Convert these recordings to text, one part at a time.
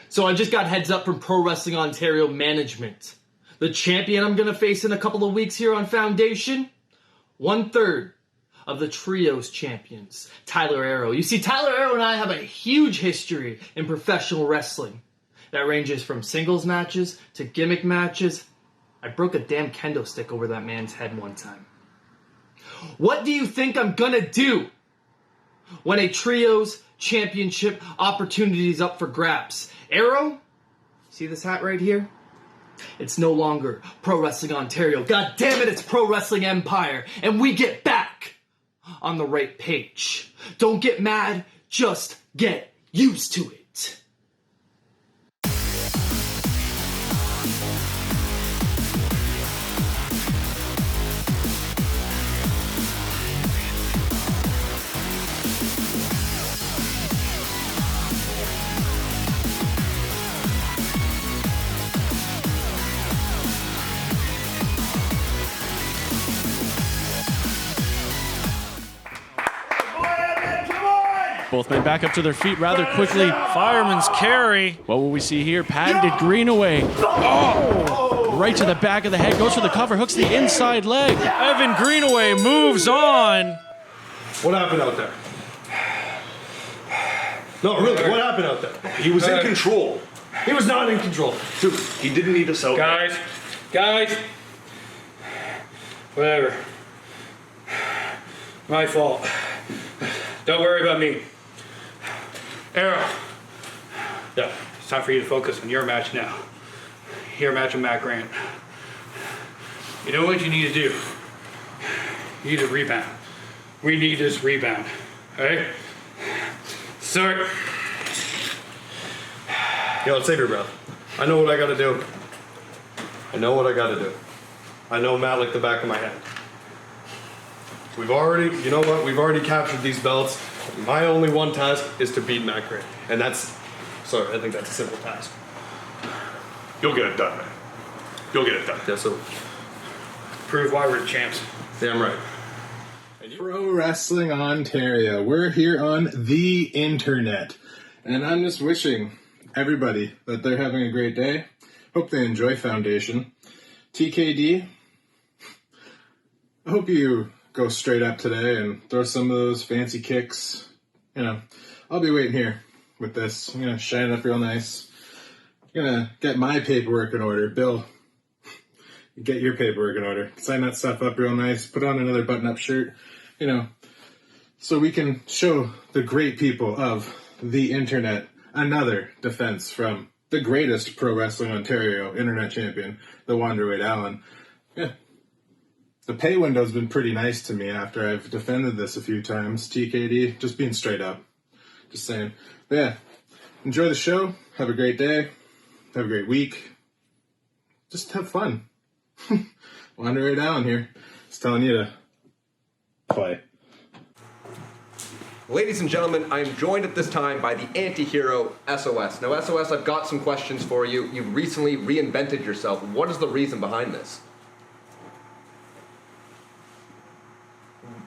So I just got heads up from Pro Wrestling Ontario management. The champion I'm going to face in a couple of weeks here on Foundation, 1/3 of the Trios champions, Tyler Arrow. You see, Tyler Arrow and I have a huge history in professional wrestling. That ranges from singles matches to gimmick matches. I broke a damn kendo stick over that man's head one time. What do you think I'm gonna do when a Trios championship opportunity is up for grabs? Arrow, see this hat right here? It's no longer Pro Wrestling Ontario. God damn it, it's Pro Wrestling Empire. And we get back on the right page. Don't get mad, just get used to it. Both men back up to their feet rather quickly. Fireman's carry. What will we see here? Patented Greenaway. Oh! Right to the back of the head. Goes for the cover. Hooks the inside leg. Evan Greenaway moves on. What happened out there? No, really, what happened out there? He was in control. He was not in control. Dude, he didn't need us out. Guys. Whatever. My fault. Don't worry about me. Arrow. Yeah. It's time for you to focus on your match now. Your match with Matt Grant. You know what you need to do? You need to rebound. We need this rebound. Alright? Start. Yo, save your breath. I know what I gotta do. I know Matt like the back of my hand. We've already captured these belts. My only one task is to beat Matt Grant. And I think that's a simple task. You'll get it done, man. You'll get it done. Yeah, so. Prove why we're the champs. Damn right. Pro Wrestling Ontario. We're here on the internet. And I'm just wishing everybody that they're having a great day. Hope they enjoy Foundation. TKD, I hope you go straight up today and throw some of those fancy kicks. I'll be waiting here with this. I'm going to shine it up real nice. I'm going to get my paperwork in order. Bill, get your paperwork in order. Sign that stuff up real nice. Put on another button-up shirt, so we can show the great people of the internet another defense from the greatest Pro Wrestling Ontario internet champion, the Wanderweight Allan. Yeah. The pay window's been pretty nice to me after I've defended this a few times. TKD, just being straight up. Just saying. But yeah, enjoy the show. Have a great day. Have a great week. Just have fun. Wanderweight Allan here. Just telling you to play. Ladies and gentlemen, I am joined at this time by the Anti Hero SOS. Now, SOS, I've got some questions for you. You've recently reinvented yourself. What is the reason behind this?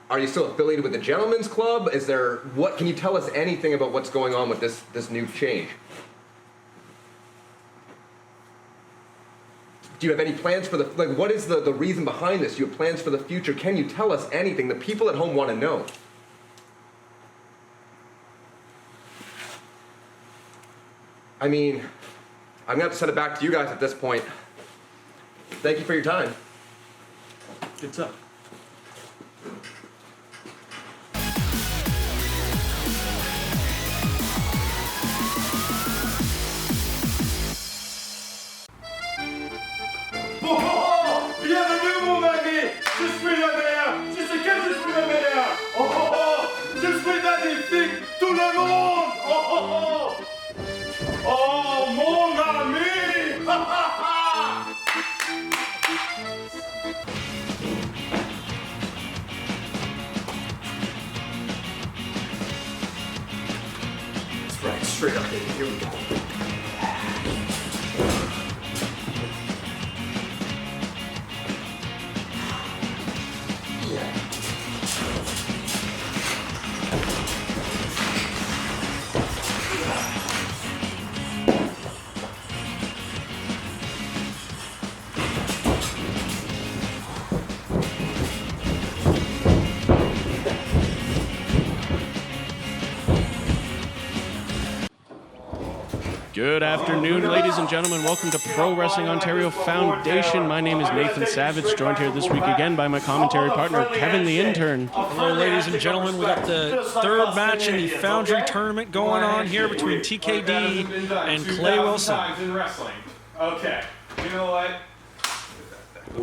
Are you still affiliated with the Gentlemen's Club? Can you tell us anything about what's going on with this new change? Do you have any plans for what is the reason behind this? Do you have plans for the future? Can you tell us anything? The people at home want to know. I mean, I'm going to have to send it back to you guys at this point. Thank you for your time. Good stuff. Bienvenue mon ami. Je suis le meilleur. Tu sais que je suis le meilleur. Oh oh oh. Je suis magnifique. Tout le monde. Oh oh oh. Oh mon ami. Ha ha ha. That's right. Straight up, baby. Here we go. Good afternoon, ladies and gentlemen. Welcome to Pro Wrestling Ontario Foundation. My name is Nathan Savage, joined here this week again by my commentary partner, Kevin the Intern. Hello, ladies and gentlemen. We got the third match in the Foundry Tournament going on here between Kay-Deen and Clay Wilson. Okay, you know what? I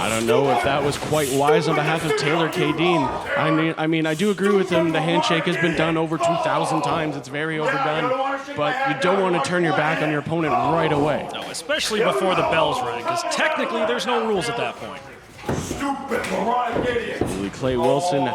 don't know if that was quite wise on behalf of Taylor Kay-Deen. I mean, I do agree with him. The handshake has been done over 2,000 times. It's very overdone, but you don't want to turn your back on your opponent right away. No, especially before the bells rang, because technically there's no rules at that point. Clay Wilson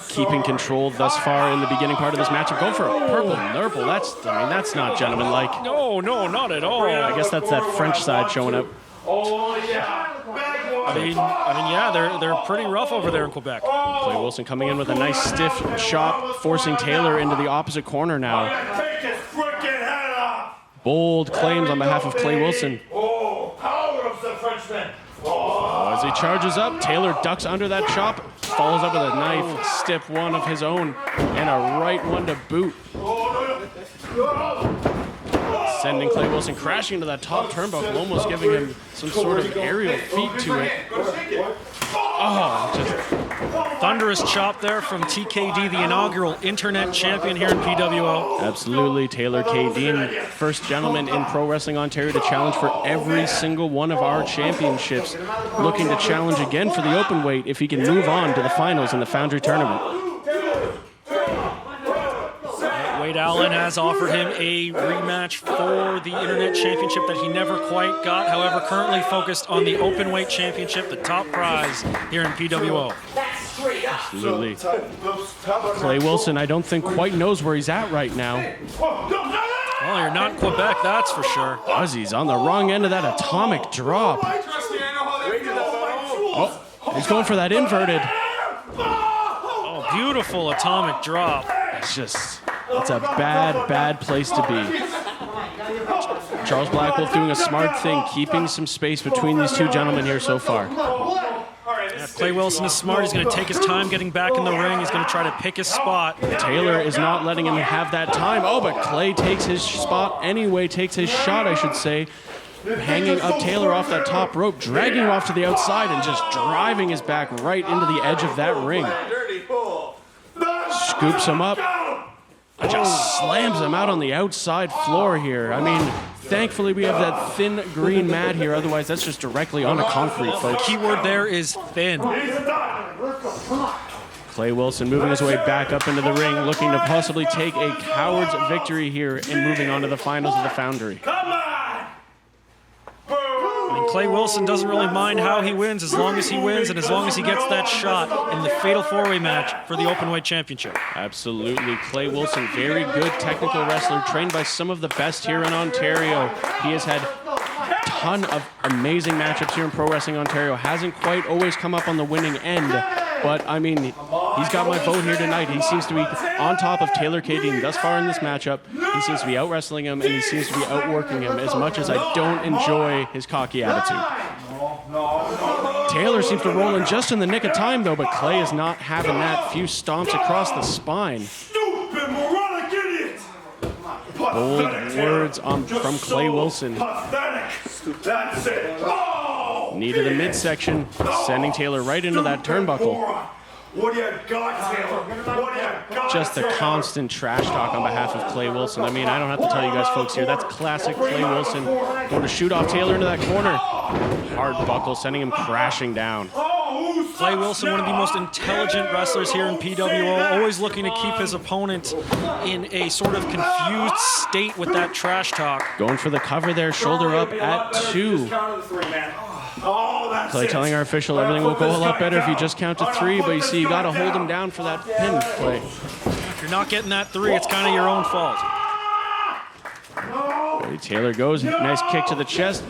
keeping control thus far in the beginning part of this matchup. Going for a purple nurple. That's not gentlemanlike. No, not at all. I guess that's that French side showing up. I mean, yeah, they're pretty rough over there in Quebec. Clay Wilson coming in with a nice stiff chop, forcing Taylor into the opposite corner now. Bold claims on behalf of Clay Wilson. As he charges up, Taylor ducks under that chop, follows up with a nice stiff one of his own, and a right one to boot. Sending Clay Wilson crashing into that top turnbuckle, almost giving him some sort of aerial feat to it. Oh, just thunderous chop there from TKD, the inaugural internet champion here in PWO. Absolutely, Taylor Kay-Deen, first gentleman in Pro Wrestling Ontario to challenge for every single one of our championships, looking to challenge again for the open weight if he can move on to the finals in the Foundry Tournament. Allan has offered him a rematch for the Internet Championship that he never quite got. However, currently focused on the Openweight Championship, the top prize here in PWO. Absolutely. Clay Wilson, I don't think quite knows where he's at right now. Well, you're not in Quebec, that's for sure. Ozzy's on the wrong end of that atomic drop. Oh, he's going for that inverted. Oh, beautiful atomic drop. It's a bad place to be. Charles Blackwolf doing a smart thing, keeping some space between these two gentlemen here so far. Yeah, Clay Wilson is smart. He's going to take his time getting back in the ring. He's going to try to pick his spot. Taylor is not letting him have that time. Oh, but Clay takes his spot anyway, takes his shot, I should say. Hanging up Taylor off that top rope, dragging him off to the outside and just driving his back right into the edge of that ring. Scoops him up. Just slams him out on the outside floor here. I mean, thankfully we have that thin green mat here. Otherwise, that's just directly on a concrete, folks. The keyword there is thin. Clay Wilson moving his way back up into the ring, looking to possibly take a coward's victory here and moving on to the finals of the Foundry. I mean, Clay Wilson doesn't really mind how he wins as long as he wins and as long as he gets that shot in the fatal four-way match for the Openweight Championship. Absolutely. Clay Wilson, very good technical wrestler, trained by some of the best here in Ontario. He has had a ton of amazing matchups here in Pro Wrestling Ontario. Hasn't quite always come up on the winning end, but I mean, he's got my vote here tonight. He seems to be on top of Taylor Kay-Deen thus far in this matchup. He seems to be out-wrestling him, and he seems to be outworking him as much as I don't enjoy his cocky attitude. Taylor seems to roll in just in the nick of time, though, but Clay is not having that. Few stomps across the spine. Bold words from Clay Wilson. Knee to the midsection, sending Taylor right into that turnbuckle. What do you got, Taylor? What do you got? Just the constant trash talk on behalf of Clay Wilson. I mean, I don't have to tell you guys folks here, that's classic Clay Wilson. Going to shoot off Taylor into that corner. Hard buckle, sending him crashing down. Clay Wilson, one of the most intelligent wrestlers here in PWO, always looking to keep his opponent in a sort of confused state with that trash talk. Going for the cover there, shoulder up at 2. Clay telling our official everything will go a lot better if you just count to 3, but you see, you got to hold him down for that pin, Clay. If you're not getting that 3, it's kind of your own fault. Taylor goes, nice kick to the chest.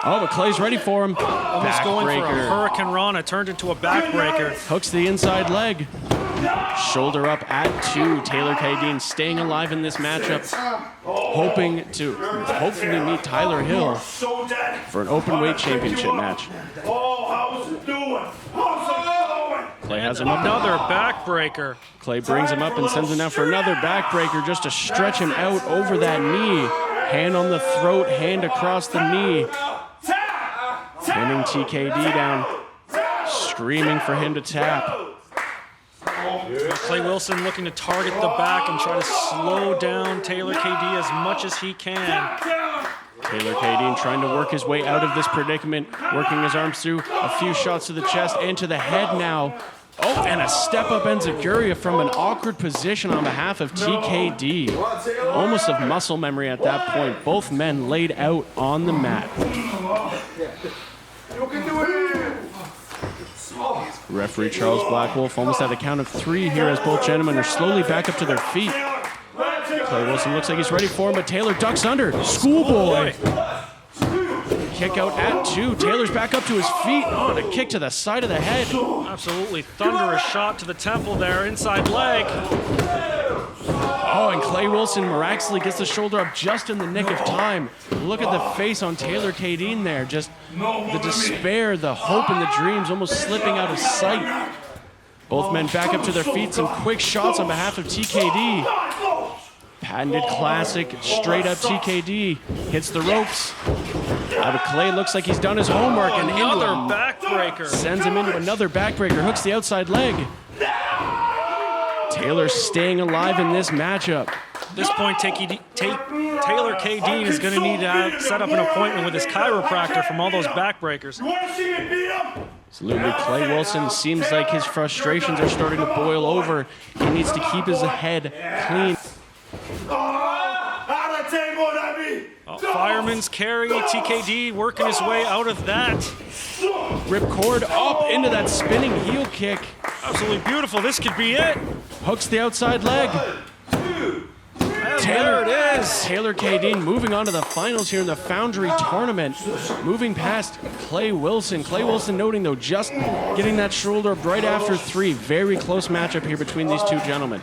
Oh, but Clay's ready for him. Almost going for a Hurricane Rana, turned into a backbreaker. Hooks the inside leg. Shoulder up at 2. Taylor Kay-Deen staying alive in this matchup, hoping to hopefully meet Tyler Hill for an open weight championship match. Clay has him up. Another backbreaker. Clay brings him up and sends him down for another backbreaker just to stretch him out over that knee. Hand on the throat, hand across the knee. Pinning TKD down, screaming for him to tap. Clay Wilson looking to target the back and try to slow down Taylor Kay-Deen as much as he can. Taylor Kay-Deen trying to work his way out of this predicament, working his arms through a few shots to the chest and to the head now. Oh, and a step-up enziguri from an awkward position on behalf of TKD. Almost of muscle memory at that point. Both men laid out on the mat. Referee Charles Blackwolf almost at a count of 3 here as both gentlemen are slowly back up to their feet. Clay Wilson looks like he's ready for him, but Taylor ducks under. Schoolboy. Kick out at 2. Taylor's back up to his feet. Oh, and a kick to the side of the head. Absolutely thunderous shot to the temple there, inside leg. Oh, and Clay Wilson miraculously gets the shoulder up just in the nick of time. Look at the face on Taylor Kay-Deen there. Just the despair, the hope, and the dreams almost slipping out of sight. Both men back up to their feet. Some quick shots on behalf of TKD. Patented classic, straight up TKD. Hits the ropes. Out of Clay, looks like he's done his homework. And Another backbreaker. Sends him into another backbreaker. Hooks the outside leg. Taylor staying alive in this matchup. At this point, Taylor Kay-Deen is going to need to set up an appointment with his chiropractor from all those backbreakers. Absolutely, Clay Wilson seems like his frustrations are starting to boil over. He needs to keep his head clean. Fireman's carry, TKD working his way out of that. Ripcord up into that spinning heel kick. Absolutely beautiful. This could be it. Hooks the outside leg. There it is. Taylor Kay-Deen moving on to the finals here in the Foundry Tournament. Moving past Clay Wilson. Clay Wilson noting, though, just getting that shoulder up right after 3. Very close matchup here between these two gentlemen.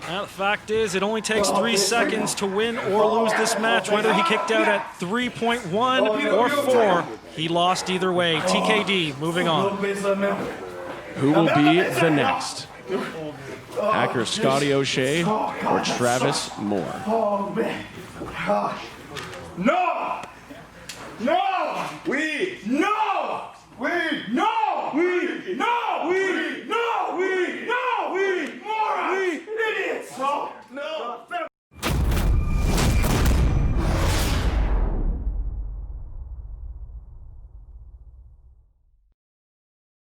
The fact is, it only takes 3 seconds to win or lose this match. Whether he kicked out at 3.1 or 4, he lost either way. TKD moving on. Who will be the next? Hacker Scotty O'Shea or Travis Moore? Oh, man. No! No! No!